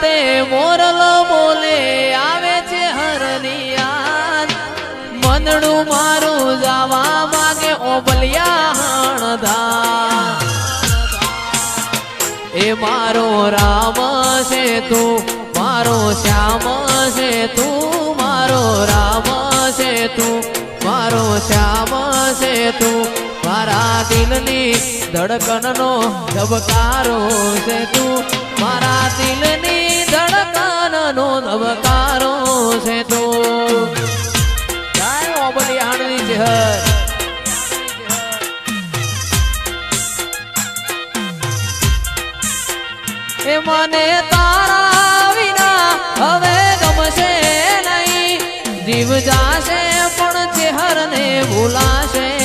રાતે મોરલો બોલે આવે છે હરની યાદ મનડું મારું જવા માગે ઓબલિયા હણધા એ મારો રામ છે તું મારો શ્યામ છે તું મારો રામ છે તું મારો શ્યામ છે તું મારા દિલની ધડકનનો ધબકારો છે તું મારા દિલની ધડકનનો ધબકારો છે તું જાય ઓબલી આણની જહર એ મને તારા વિના હવે ગમશે નહીં જીવ જાશે પણ ચહેરને ભૂલાશે